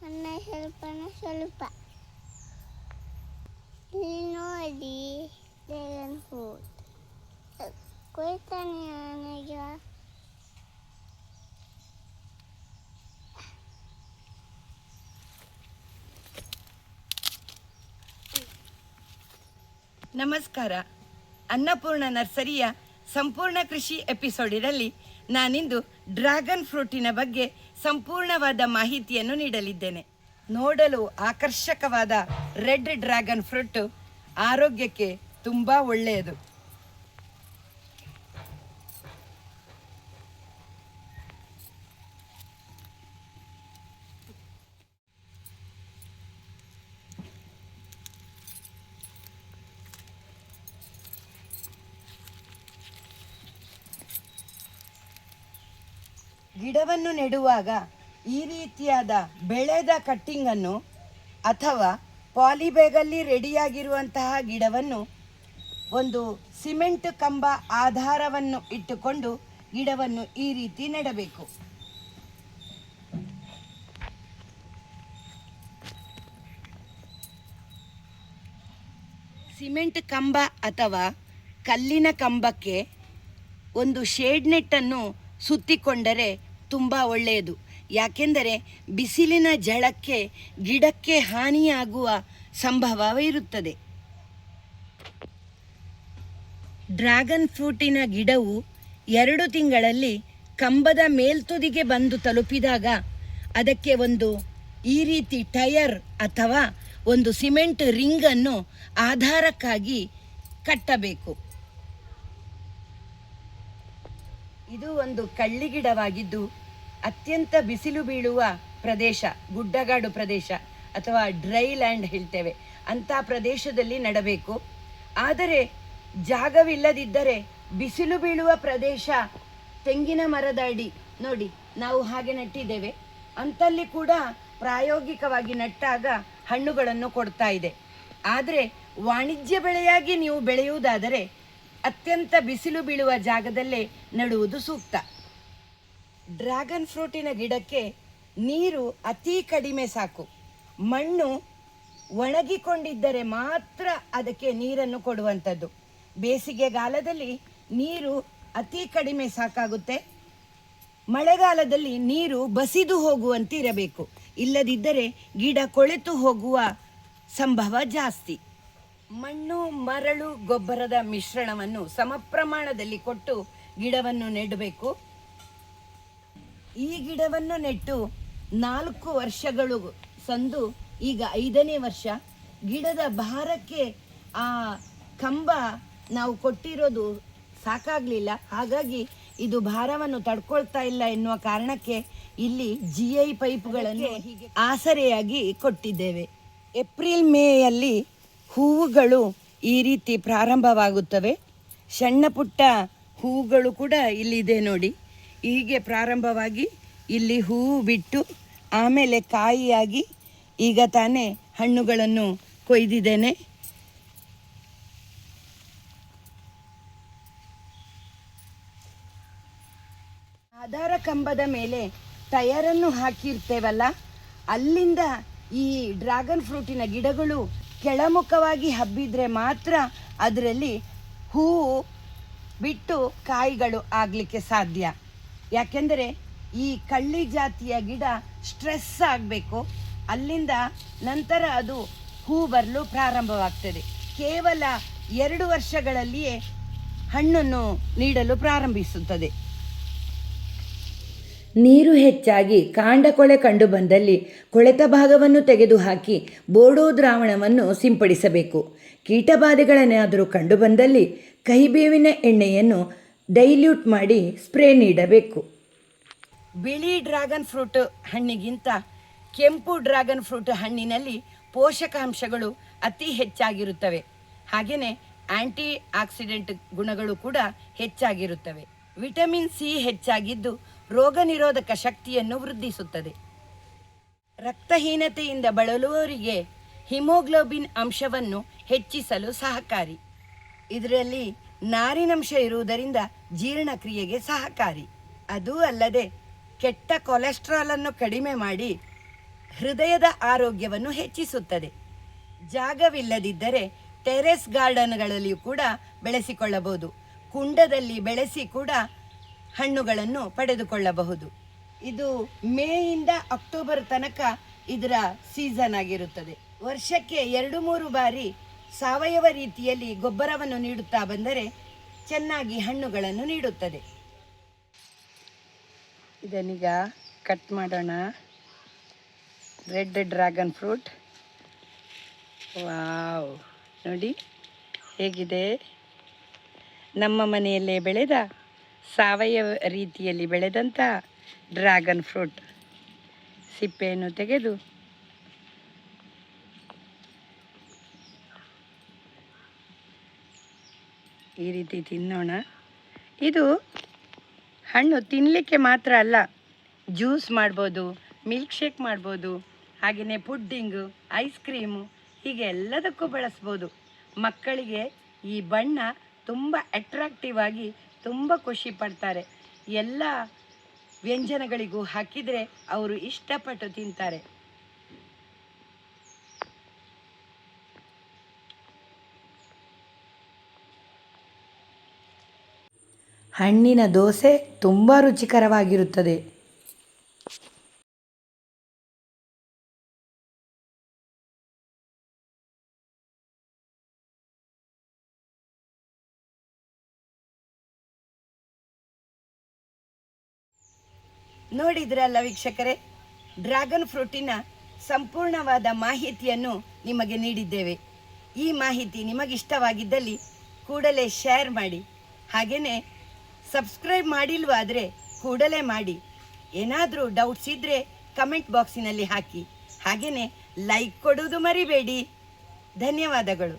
ಅನ್ನ ಸ್ವಲ್ಪ ಇಲ್ಲಿ ನೋಡಿ ಡ್ರ್ಯಾಗನ್ ಫ್ರೂಟ್ ಕೊಯ್ತಾನೆ ನನಗೆ. ನಮಸ್ಕಾರ. ಅನ್ನಪೂರ್ಣ ನರ್ಸರಿಯ ಸಂಪೂರ್ಣ ಕೃಷಿ ಎಪಿಸೋಡಿನಲ್ಲಿ ನಾನಿಂದು ಡ್ರ್ಯಾಗನ್ ಫ್ರೂಟಿನ ಬಗ್ಗೆ ಸಂಪೂರ್ಣವಾದ ಮಾಹಿತಿಯನ್ನು ನೀಡಲಿದ್ದೇನೆ. ನೋಡಲು ಆಕರ್ಷಕವಾದ ರೆಡ್ ಡ್ರ್ಯಾಗನ್ ಫ್ರೂಟ್ ಆರೋಗ್ಯಕ್ಕೆ ತುಂಬ ಒಳ್ಳೆಯದು. ಗಿಡವನ್ನು ನೆಡುವಾಗ ಈ ರೀತಿಯಾದ ಬೆಳೆದ ಕಟ್ಟಿಂಗನ್ನು ಅಥವಾ ಪಾಲಿಬ್ಯಾಗಲ್ಲಿ ರೆಡಿಯಾಗಿರುವಂತಹ ಗಿಡವನ್ನು ಒಂದು ಸಿಮೆಂಟ್ ಕಂಬ ಆಧಾರವನ್ನು ಇಟ್ಟುಕೊಂಡು ಗಿಡವನ್ನು ಈ ರೀತಿ ನೆಡಬೇಕು. ಸಿಮೆಂಟ್ ಕಂಬ ಅಥವಾ ಕಲ್ಲಿನ ಕಂಬಕ್ಕೆ ಒಂದು ಶೇಡ್ ನೆಟ್ಟನ್ನು ಸುತ್ತಿಕೊಂಡರೆ ತುಂಬ ಒಳ್ಳೆಯದು. ಯಾಕೆಂದರೆ ಬಿಸಿಲಿನ ಝಳಕ್ಕೆ ಗಿಡಕ್ಕೆ ಹಾನಿಯಾಗುವ ಸಂಭವವಿರುತ್ತದೆ. ಡ್ರ್ಯಾಗನ್ ಫ್ರೂಟಿನ ಗಿಡವು 2 ತಿಂಗಳಲ್ಲಿ ಕಂಬದ ಮೇಲ್ತುದಿಗೆ ಬಂದು ತಲುಪಿದಾಗ ಅದಕ್ಕೆ ಒಂದು ಈ ರೀತಿ ಟಯರ್ ಅಥವಾ ಒಂದು ಸಿಮೆಂಟ್ ರಿಂಗನ್ನು ಆಧಾರಕ್ಕಾಗಿ ಕಟ್ಟಬೇಕು. ಇದು ಒಂದು ಕಳ್ಳಿ ಗಿಡವಾಗಿದ್ದು ಅತ್ಯಂತ ಬಿಸಿಲು ಬೀಳುವ ಪ್ರದೇಶ, ಗುಡ್ಡಗಾಡು ಪ್ರದೇಶ ಅಥವಾ ಡ್ರೈ ಲ್ಯಾಂಡ್ ಹೇಳ್ತೇವೆ, ಅಂಥ ಪ್ರದೇಶದಲ್ಲಿ ನೆಡಬೇಕು. ಆದರೆ ಜಾಗವಿಲ್ಲದಿದ್ದರೆ ಬಿಸಿಲು ಬೀಳುವ ಪ್ರದೇಶ, ತೆಂಗಿನ ಮರದ ಅಡಿ ನೋಡಿ ನಾವು ಹಾಗೆ ನೆಟ್ಟಿದ್ದೇವೆ, ಅಂತಲ್ಲಿ ಕೂಡ ಪ್ರಾಯೋಗಿಕವಾಗಿ ನೆಟ್ಟಾಗ ಹಣ್ಣುಗಳನ್ನು ಕೊಡ್ತಾ ಇದೆ. ಆದರೆ ವಾಣಿಜ್ಯ ಬೆಳೆಯಾಗಿ ನೀವು ಬೆಳೆಯುವುದಾದರೆ ಅತ್ಯಂತ ಬಿಸಿಲು ಬೀಳುವ ಜಾಗದಲ್ಲೇ ನೆಡುವುದು ಸೂಕ್ತ. ಡ್ರ್ಯಾಗನ್ ಫ್ರೂಟಿನ ಗಿಡಕ್ಕೆ ನೀರು ಅತಿ ಕಡಿಮೆ ಸಾಕು. ಮಣ್ಣು ಒಣಗಿಕೊಂಡಿದ್ದರೆ ಮಾತ್ರ ಅದಕ್ಕೆ ನೀರನ್ನು ಕೊಡುವಂಥದ್ದು. ಬೇಸಿಗೆಗಾಲದಲ್ಲಿ ನೀರು ಅತಿ ಕಡಿಮೆ ಸಾಕಾಗುತ್ತೆ. ಮಳೆಗಾಲದಲ್ಲಿ ನೀರು ಬಸಿದು ಹೋಗುವಂತೆ ಇರಬೇಕು. ಇಲ್ಲದಿದ್ದರೆ ಗಿಡ ಕೊಳೆತು ಹೋಗುವ ಸಂಭವ ಜಾಸ್ತಿ. ಮಣ್ಣು, ಮರಳು, ಗೊಬ್ಬರದ ಮಿಶ್ರಣವನ್ನು ಸಮ ಪ್ರಮಾಣದಲ್ಲಿ ಕೊಟ್ಟು ಗಿಡವನ್ನು ನೆಡಬೇಕು. ಈ ಗಿಡವನ್ನು ನೆಟ್ಟು 4 ವರ್ಷಗಳು ಸಂದು ಈಗ 5ನೇ ವರ್ಷ. ಗಿಡದ ಭಾರಕ್ಕೆ ಆ ಕಂಬ ನಾವು ಕೊಟ್ಟಿರೋದು ಸಾಕಾಗಲಿಲ್ಲ, ಹಾಗಾಗಿ ಇದು ಭಾರವನ್ನು ತಡ್ಕೊಳ್ತಾ ಇಲ್ಲ ಎನ್ನುವ ಕಾರಣಕ್ಕೆ ಇಲ್ಲಿ GI ಪೈಪ್ಗಳನ್ನು ಆಸರೆಯಾಗಿ ಕೊಟ್ಟಿದ್ದೇವೆ. ಏಪ್ರಿಲ್ ಮೇಯಲ್ಲಿ ಹೂವುಗಳು ಈ ರೀತಿ ಪ್ರಾರಂಭವಾಗುತ್ತವೆ. ಸಣ್ಣ ಪುಟ್ಟ ಹೂವುಗಳು ಕೂಡ ಇಲ್ಲಿದೆ ನೋಡಿ. ಹೀಗೆ ಪ್ರಾರಂಭವಾಗಿ ಇಲ್ಲಿ ಹೂವು ಬಿಟ್ಟು ಆಮೇಲೆ ಕಾಯಿಯಾಗಿ ಈಗ ತಾನೇ ಹಣ್ಣುಗಳನ್ನು ಕೊಯ್ದಿದ್ದೇನೆ. ಆಧಾರ ಕಂಬದ ಮೇಲೆ ಟಯರನ್ನು ಹಾಕಿರ್ತೇವಲ್ಲ, ಅಲ್ಲಿಂದ ಈ ಡ್ರ್ಯಾಗನ್ ಫ್ರೂಟಿನ ಗಿಡಗಳು ಕೆಳಮುಖವಾಗಿ ಹಬ್ಬಿದ್ರೆ ಮಾತ್ರ ಅದರಲ್ಲಿ ಹೂವು ಬಿಟ್ಟು ಕಾಯಿಗಳು ಆಗಲಿಕ್ಕೆ ಸಾಧ್ಯ. ಯಾಕೆಂದರೆ ಈ ಕಳ್ಳಿ ಜಾತಿಯ ಗಿಡ ಸ್ಟ್ರೆಸ್ ಆಗಬೇಕು, ಅಲ್ಲಿಂದ ನಂತರ ಅದು ಹೂ ಬರಲು ಪ್ರಾರಂಭವಾಗ್ತದೆ. ಕೇವಲ 2 ವರ್ಷಗಳಲ್ಲಿಯೇ ಹಣ್ಣನ್ನು ನೀಡಲು ಪ್ರಾರಂಭಿಸುತ್ತದೆ. ನೀರು ಹೆಚ್ಚಾಗಿ ಕಾಂಡ ಕೊಳೆ ಕಂಡು ಬಂದಲ್ಲಿ ಕೊಳೆತ ಭಾಗವನ್ನು ತೆಗೆದುಹಾಕಿ ಬೋಡೋ ದ್ರಾವಣವನ್ನು ಸಿಂಪಡಿಸಬೇಕು. ಕೀಟಬಾಧೆಗಳೇನಾದರೂ ಕಂಡುಬಂದಲ್ಲಿ ಕಹಿಬೇವಿನ ಎಣ್ಣೆಯನ್ನು ಡೈಲ್ಯೂಟ್ ಮಾಡಿ ಸ್ಪ್ರೇ ನೀಡಬೇಕು. ಬಿಳಿ ಡ್ರ್ಯಾಗನ್ ಫ್ರೂಟ್ ಹಣ್ಣಿಗಿಂತ ಕೆಂಪು ಡ್ರ್ಯಾಗನ್ ಫ್ರೂಟ್ ಹಣ್ಣಿನಲ್ಲಿ ಪೋಷಕಾಂಶಗಳು ಅತಿ ಹೆಚ್ಚಾಗಿರುತ್ತವೆ. ಹಾಗೆಯೇ ಆಂಟಿ ಆಕ್ಸಿಡೆಂಟ್ ಗುಣಗಳು ಕೂಡ ಹೆಚ್ಚಾಗಿರುತ್ತವೆ. ವಿಟಮಿನ್ ಸಿ ಹೆಚ್ಚಾಗಿದ್ದು ರೋಗ ನಿರೋಧಕ ಶಕ್ತಿಯನ್ನು ವೃದ್ಧಿಸುತ್ತದೆ. ರಕ್ತಹೀನತೆಯಿಂದ ಬಳಲುವವರಿಗೆ ಹಿಮೋಗ್ಲೋಬಿನ್ ಅಂಶವನ್ನು ಹೆಚ್ಚಿಸಲು ಸಹಕಾರಿ. ಇದರಲ್ಲಿ ನಾರಿನಂಶ ಇರುವುದರಿಂದ ಜೀರ್ಣಕ್ರಿಯೆಗೆ ಸಹಕಾರಿ. ಅದೂ ಅಲ್ಲದೆ ಕೆಟ್ಟ ಕೊಲೆಸ್ಟ್ರಾಲ್ ಅನ್ನು ಕಡಿಮೆ ಮಾಡಿ ಹೃದಯದ ಆರೋಗ್ಯವನ್ನು ಹೆಚ್ಚಿಸುತ್ತದೆ. ಜಾಗವಿಲ್ಲದಿದ್ದರೆ ಟೆರೆಸ್ ಗಾರ್ಡನ್ಗಳಲ್ಲಿಯೂ ಕೂಡ ಬೆಳೆಸಿಕೊಳ್ಳಬಹುದು. ಕುಂಡದಲ್ಲಿ ಬೆಳೆಸಿ ಕೂಡ ಹಣ್ಣುಗಳನ್ನು ಪಡೆದುಕೊಳ್ಳಬಹುದು. ಇದು ಮೇಯಿಂದ ಅಕ್ಟೋಬರ್ ತನಕ ಇದರ ಸೀಸನ್ ಆಗಿರುತ್ತದೆ. ವರ್ಷಕ್ಕೆ 2-3 ಬಾರಿ ಸಾವಯವ ರೀತಿಯಲ್ಲಿ ಗೊಬ್ಬರವನ್ನು ನೀಡುತ್ತಾ ಬಂದರೆ ಚೆನ್ನಾಗಿ ಹಣ್ಣುಗಳನ್ನು ನೀಡುತ್ತದೆ. ಇದನ್ನೀಗ ಕಟ್ ಮಾಡೋಣ. Red dragon fruit. ವಾವ್, ನೋಡಿ ಹೇಗಿದೆ. ನಮ್ಮ ಮನೆಯಲ್ಲೇ ಬೆಳೆದ ಸಾವಯವ ರೀತಿಯಲ್ಲಿ ಬೆಳೆದಂಥ ಡ್ರ್ಯಾಗನ್ ಫ್ರೂಟ್. ಸಿಪ್ಪೆಯನ್ನು ತೆಗೆದು ಈ ರೀತಿ ತಿನ್ನೋಣ. ಇದು ಹಣ್ಣು ತಿನ್ನಲಿಕ್ಕೆ ಮಾತ್ರ ಅಲ್ಲ, ಜ್ಯೂಸ್ ಮಾಡ್ಬೋದು, ಮಿಲ್ಕ್ ಶೇಕ್ ಮಾಡ್ಬೋದು, ಹಾಗೆಯೇ ಪುಡ್ಡಿಂಗು, ಐಸ್ ಕ್ರೀಮು, ಹೀಗೆ ಎಲ್ಲದಕ್ಕೂ ಬಳಸ್ಬೋದು. ಮಕ್ಕಳಿಗೆ ಈ ಬಣ್ಣ ತುಂಬ ಅಟ್ರಾಕ್ಟಿವ್ ಆಗಿ ತುಂಬ ಖುಷಿ ಪಡ್ತಾರೆ. ಎಲ್ಲ ವ್ಯಂಜನಗಳಿಗೂ ಹಾಕಿದರೆ ಅವರು ಇಷ್ಟಪಟ್ಟು ತಿಂತಾರೆ. ಹಣ್ಣಿನ ದೋಸೆ ತುಂಬ ರುಚಿಕರವಾಗಿರುತ್ತದೆ. ನೋಡಿದ್ರಲ್ಲ ವೀಕ್ಷಕರೇ, ಡ್ರ್ಯಾಗನ್ ಫ್ರೂಟಿನ ಸಂಪೂರ್ಣವಾದ ಮಾಹಿತಿಯನ್ನು ನಿಮಗೆ ನೀಡಿದ್ದೇವೆ. ಈ ಮಾಹಿತಿ ನಿಮಗಿಷ್ಟವಾಗಿದ್ದಲ್ಲಿ ಕೂಡಲೇ ಶೇರ್ ಮಾಡಿ. ಹಾಗೆಯೇ ಸಬ್ಸ್ಕ್ರೈಬ್ ಮಾಡಿಲ್ವಾದರೆ ಕೂಡಲೇ ಮಾಡಿ. ಏನಾದರೂ ಡೌಟ್ಸ್ ಇದ್ದರೆ ಕಮೆಂಟ್ ಬಾಕ್ಸಿನಲ್ಲಿ ಹಾಕಿ. ಹಾಗೆಯೇ ಲೈಕ್ ಕೊಡುವುದು ಮರಿಬೇಡಿ. ಧನ್ಯವಾದಗಳು.